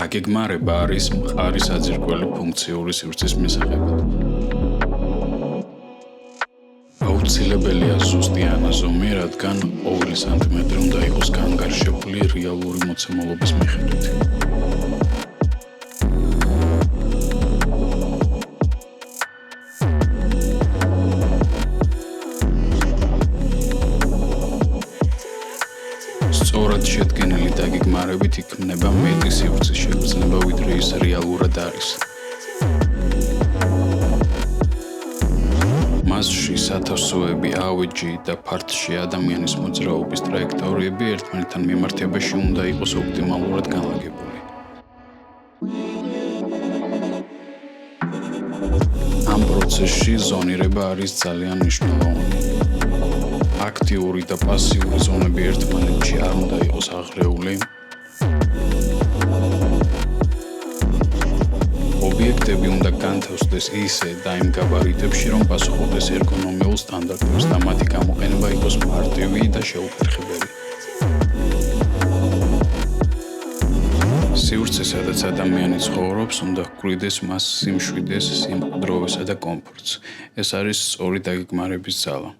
დაგეგმარება არის მყარი საძირკველი ფუნქციური სივრცის მისაღებად. აუცილებელია ზუსტი ანაზომი, რადგან ყოველი სანტიმეტრი უნდა იყოს განგარშებული რეალური მოცემულობის მიხედვით. სწორად შედგენილი დაგეგმარებით იქმნება მეტი სივრცის შეგრძნება, ვიდრე ის რეალურად არის. მასში სათავსოები, ავეჯი და ფართში ადამიანის მოძრაობის ტრაექტორიები ერთმანეთთან მიმართებაში უნდა იყოს ოპტიმალურად განლაგებული. ამ პროცესში ზონირება არის ძალიან მნიშვნელოვანი. აქტიური და პასიური ზონები ერთმანეთში არ უნდა იყოს აღრეული. ობიექტები უნდა განთავსდეს ისე და იმ გაბარიტებში, რომ პასუხობდეს ერგონომიულ სტანდარტებს და მათი გამოყენება იყოს მარტივი და შეუფერხებელი. სივრცე, სადაც ადამიანი ცხოვრობს, უნდა ჰკვლიდეს მას სიმშვიდეს, სიმყუდროვესა და კომფორტს. ეს არის სწორი დაგეგმარების ძალა.